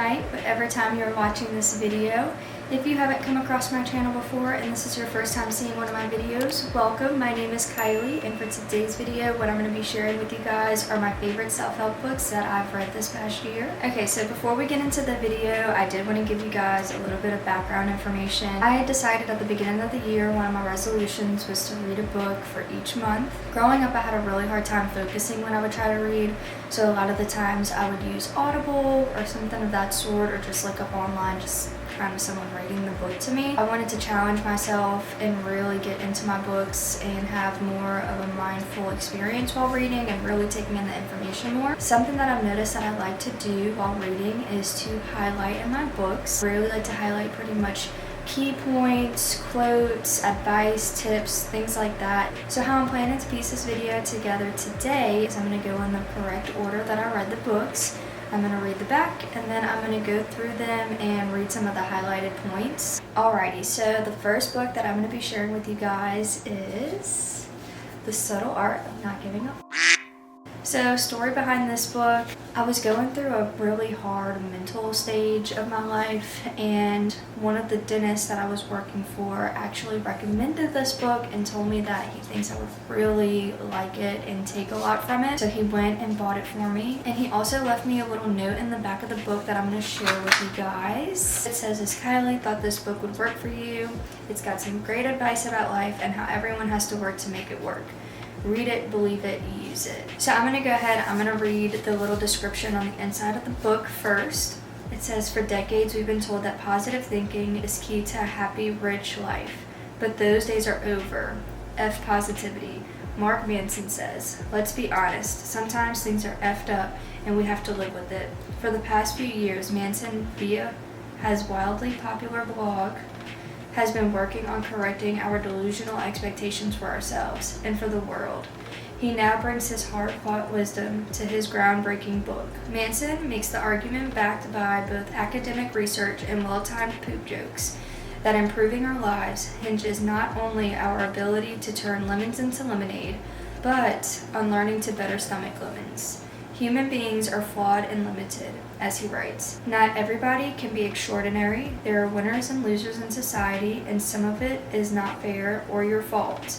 night, whatever time you're watching this video. If you haven't come across my channel before and this is your first time seeing one of my videos, welcome. My name is Kylie, and for today's video, what I'm going to be sharing with you guys are my favorite self-help books that I've read this past year. Okay, so before we get into the video, I did want to give you guys a little bit of background information. I had decided at the beginning of the year, one of my resolutions was to read a book for each month. Growing up, I had a really hard time focusing when I would try to read, so a lot of the times I would use Audible or something of that sort, or just look up online, just kind of someone reading the book to me. I wanted to challenge myself and really get into my books and have more of a mindful experience while reading and really taking in the information more. Something that I've noticed that I like to do while reading is to highlight in my books. I really like to highlight pretty much key points, quotes, advice, tips, things like that. So how I'm planning to piece this video together today is I'm going to go in the correct order that I read the books. I'm going to read the back, and then I'm going to go through them and read some of the highlighted points. Alrighty, so the first book that I'm going to be sharing with you guys is The Subtle Art of Not Giving Up. So, story behind this book, I was going through a really hard mental stage of my life, and one of the dentists that I was working for actually recommended this book and told me that he thinks I would really like it and take a lot from it. So he went and bought it for me, and he also left me a little note in the back of the book that I'm going to share with you guys. It says, "As Kylie thought this book would work for you. It's got some great advice about life and how everyone has to work to make it work. Read it, believe it, use it." So I'm going to go ahead, I'm going to read the little description on the inside of the book first. It says, "For decades we've been told that positive thinking is key to a happy, rich life. But those days are over. F positivity. Mark Manson says, let's be honest, sometimes things are effed up and we have to live with it. For the past few years, Manson, via his wildly popular blog, has been working on correcting our delusional expectations for ourselves and for the world. He now brings his hard-fought wisdom to his groundbreaking book. Manson makes the argument backed by both academic research and well-timed poop jokes that improving our lives hinges not only our ability to turn lemons into lemonade, but on learning to better stomach lemons. Human beings are flawed and limited," as he writes. "Not everybody can be extraordinary. There are winners and losers in society, and some of it is not fair or your fault.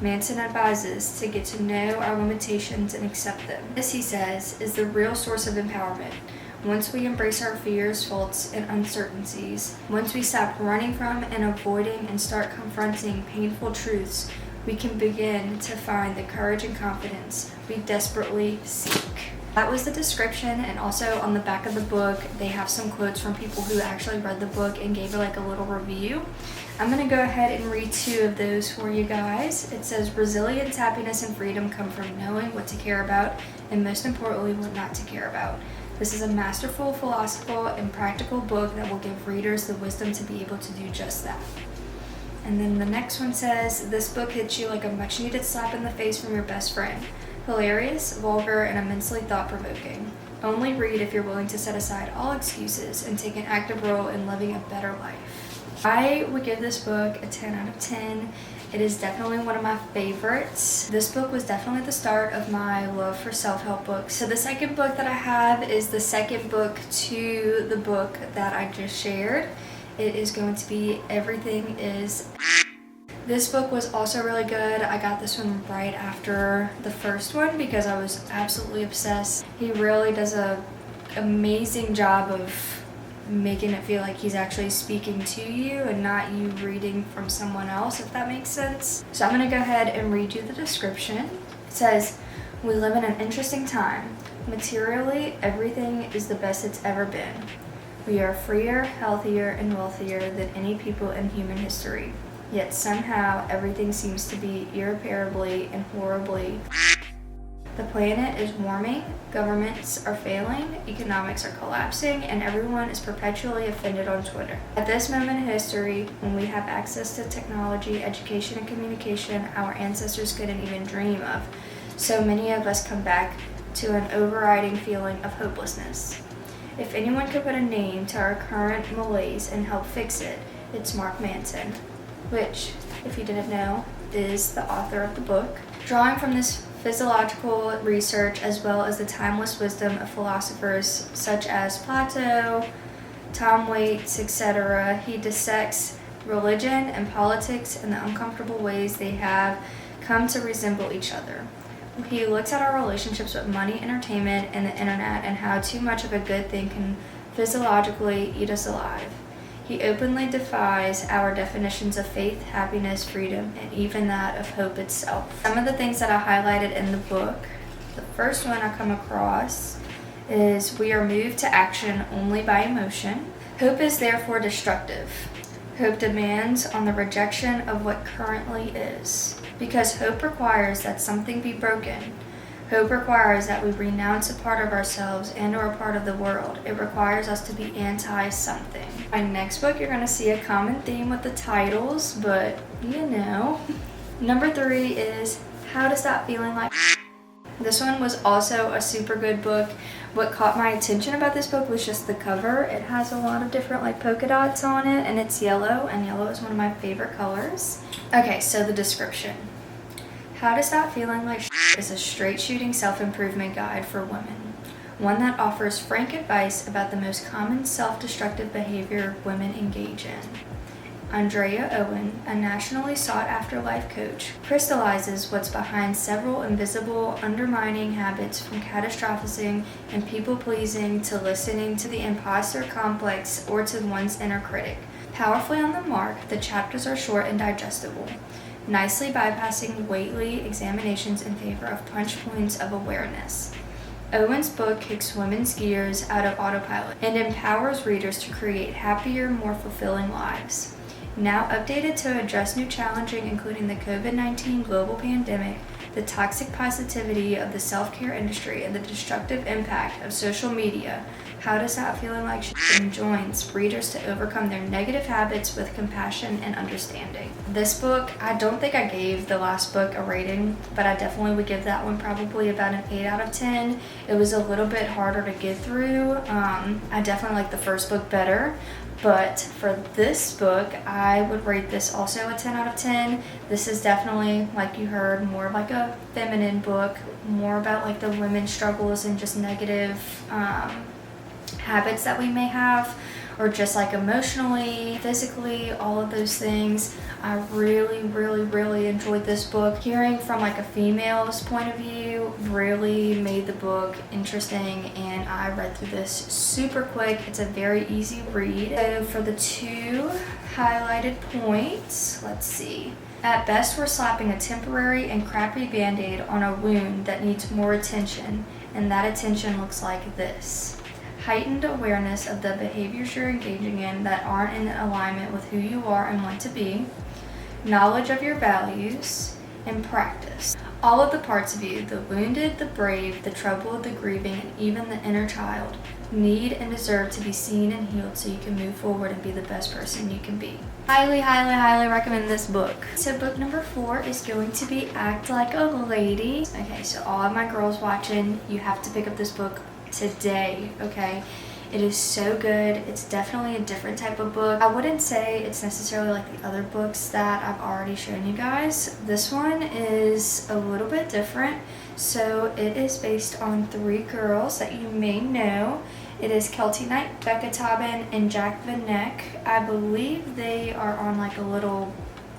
Manson advises to get to know our limitations and accept them. This," he says, "is the real source of empowerment. Once we embrace our fears, faults, and uncertainties, once we stop running from and avoiding and start confronting painful truths, we can begin to find the courage and confidence we desperately seek." That was the description, and also on the back of the book, they have some quotes from people who actually read the book and gave it like a little review. I'm going to go ahead and read two of those for you guys. It says, "Resilience, happiness, and freedom come from knowing what to care about, and most importantly, what not to care about. This is a masterful, philosophical, and practical book that will give readers the wisdom to be able to do just that." And then the next one says, "This book hits you like a much-needed slap in the face from your best friend. Hilarious, vulgar, and immensely thought-provoking. Only read if you're willing to set aside all excuses and take an active role in living a better life." I would give this book a 10 out of 10. It is definitely one of my favorites. This book was definitely the start of my love for self-help books. So the second book that I have is the second book to the book that I just shared. It is going to be Everything Is. This book was also really good. I got this one right after the first one because I was absolutely obsessed. He really does an amazing job of making it feel like he's actually speaking to you and not you reading from someone else, if that makes sense. So I'm going to go ahead and read you the description. It says, "We live in an interesting time. Materially, everything is the best it's ever been. We are freer, healthier, and wealthier than any people in human history. Yet somehow everything seems to be irreparably and horribly. The planet is warming, governments are failing, economics are collapsing, and everyone is perpetually offended on Twitter. At this moment in history, when we have access to technology, education, and communication our ancestors couldn't even dream of, so many of us come back to an overriding feeling of hopelessness. If anyone could put a name to our current malaise and help fix it, it's Mark Manson," which, if you didn't know, is the author of the book. Drawing from this physiological research as well as the timeless wisdom of philosophers such as Plato, Tom Waits, etc. He dissects religion and politics and the uncomfortable ways they have come to resemble each other. He looks at our relationships with money, entertainment, and the internet, and how too much of a good thing can physiologically eat us alive. He openly defies our definitions of faith, happiness, freedom, and even that of hope itself. Some of the things that I highlighted in the book, the first one I come across is we are moved to action only by emotion. Hope is therefore destructive. Hope demands on the rejection of what currently is. Because hope requires that something be broken. Hope requires that we renounce a part of ourselves and or a part of the world. It requires us to be anti-something. My next book, you're going to see a common theme with the titles, but you know. Number 3 is How to Stop Feeling Like. This one was also a super good book. What caught my attention about this book was just the cover. It has a lot of different like polka dots on it, and it's yellow, and yellow is one of my favorite colors. Okay, so the description. How to Stop Feeling Like is a straight-shooting self-improvement guide for women. One that offers frank advice about the most common self-destructive behavior women engage in. Andrea Owen, a nationally sought-after life coach, crystallizes what's behind several invisible, undermining habits from catastrophizing and people-pleasing to listening to the imposter complex or to one's inner critic. Powerfully on the mark, the chapters are short and digestible, nicely bypassing weighty examinations in favor of punch points of awareness. Owen's book kicks women's gears out of autopilot and empowers readers to create happier, more fulfilling lives. Now updated to address new challenges including the COVID-19 global pandemic, the toxic positivity of the self-care industry, and the destructive impact of social media, How to Stop Feeling Like Shit enjoins readers to overcome their negative habits with compassion and understanding. This book, I don't think I gave the last book a rating, but I definitely would give that one probably about an 8 out of 10. It was a little bit harder to get through. I definitely like the first book better. But for this book, I would rate this also a 10 out of 10. This is definitely, like you heard, more like a feminine book, more about like the women's struggles and just negative habits that we may have, or just like emotionally, physically, all of those things. I really enjoyed this book. Hearing from like a female's point of view really made the book interesting, and I read through this super quick. It's a very easy read. So for the 2 highlighted points, let's see. At best, we're slapping a temporary and crappy band-aid on a wound that needs more attention, and that attention looks like this. Heightened awareness of the behaviors you're engaging in that aren't in alignment with who you are and want to be, knowledge of your values, and practice. All of the parts of you, the wounded, the brave, the troubled, the grieving, and even the inner child, need and deserve to be seen and healed so you can move forward and be the best person you can be. Highly recommend this book. So book number 4 is going to be Act Like a Lady. Okay, so all of my girls watching, you have to pick up this book today, okay? It is so good. It's definitely a different type of book. I wouldn't say it's necessarily like the other books that I've already shown you guys. This one is a little bit different. So it is based on 3 girls that you may know. It is Kelty Knight, Becca Taubin, and Jack Van Neck. I believe they are on like a little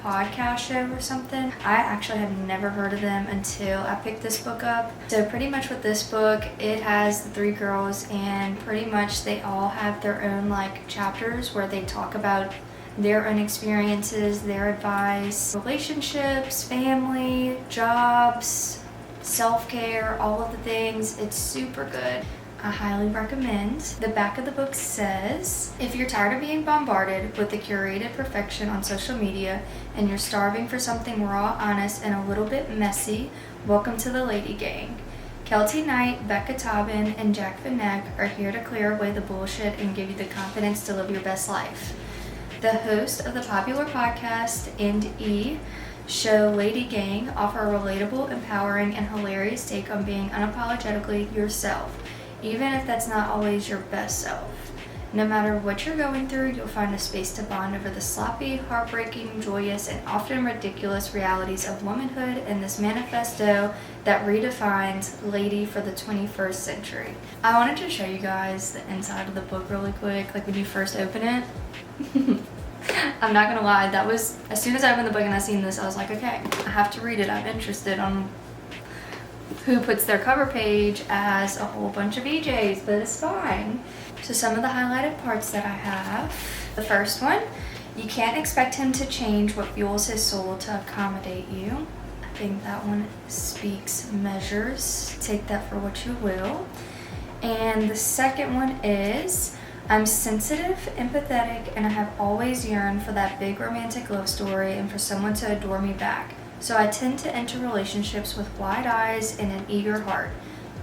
podcast show or something. I actually have never heard of them until I picked this book up. So pretty much with this book, it has the 3 girls, and pretty much they all have their own like chapters where they talk about their own experiences, their advice, relationships, family, jobs, self-care, all of the things. It's super good. I highly recommend. The back of the book says, if you're tired of being bombarded with the curated perfection on social media and you're starving for something raw, honest, and a little bit messy, welcome to the Lady Gang. Kelty Knight, Becca Taubin, and Jack Van Neck are here to clear away the bullshit and give you the confidence to live your best life. The host of the popular podcast and show Lady Gang offer a relatable, empowering, and hilarious take on being unapologetically yourself, even if that's not always your best self. No matter what you're going through, you'll find a space to bond over the sloppy, heartbreaking, joyous, and often ridiculous realities of womanhood in this manifesto that redefines lady for the 21st century. I wanted to show you guys the inside of the book really quick, like when you first open it. I'm not gonna lie, that was, as soon as I opened the book and I seen this, I was like, okay, I have to read it. I'm interested on who puts their cover page as a whole bunch of EJs, but it's fine. So some of the highlighted parts that I have. The first one, you can't expect him to change what fuels his soul to accommodate you. I think that one speaks measures. Take that for what you will. And the second one is, I'm sensitive, empathetic, and I have always yearned for that big romantic love story and for someone to adore me back. So I tend to enter relationships with wide eyes and an eager heart.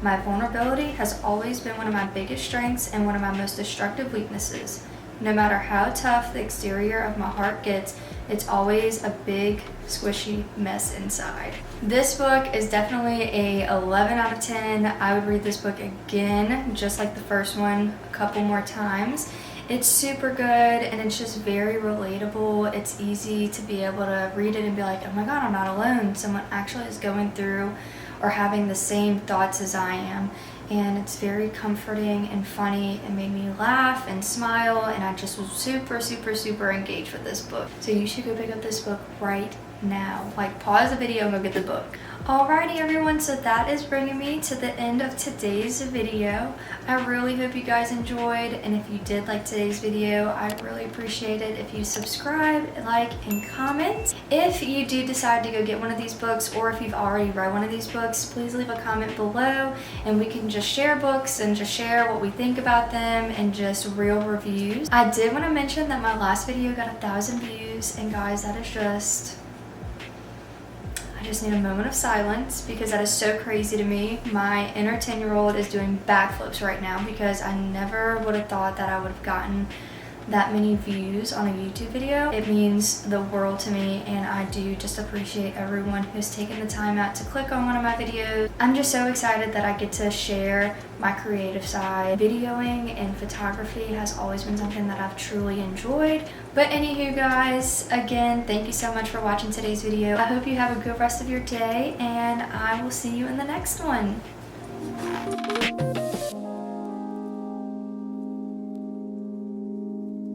My vulnerability has always been one of my biggest strengths and one of my most destructive weaknesses. No matter how tough the exterior of my heart gets, it's always a big, squishy mess inside. This book is definitely a 11 out of 10. I would read this book again, just like the first one, a couple more times. It's super good and it's just very relatable. It's easy to be able to read it and be like, oh my God, I'm not alone. Someone actually is going through or having the same thoughts as I am. And it's very comforting and funny. It made me laugh and smile, and I just was super, super, super engaged with this book. So you should go pick up this book right now. Like, pause the video and go get the book. Alrighty everyone, so that is bringing me to the end of today's video. I really hope you guys enjoyed, and if you did like today's video, I'd really appreciate it if you subscribe, like, and comment. If you do decide to go get one of these books, or if you've already read one of these books, please leave a comment below and we can just share books and just share what we think about them and just real reviews. I did want to mention that my last video got 1,000 views, and guys, that is just... I just need a moment of silence because that is so crazy to me. My inner 10-year-old is doing backflips right now because I never would have thought that I would have gotten that many views on a YouTube video. It means the world to me, and I do just appreciate everyone who's taken the time out to click on one of my videos. I'm just so excited that I get to share my creative side. Videoing and photography has always been something that I've truly enjoyed. But anywho guys, again, thank you so much for watching today's video. I hope you have a good rest of your day, and I will see you in the next one.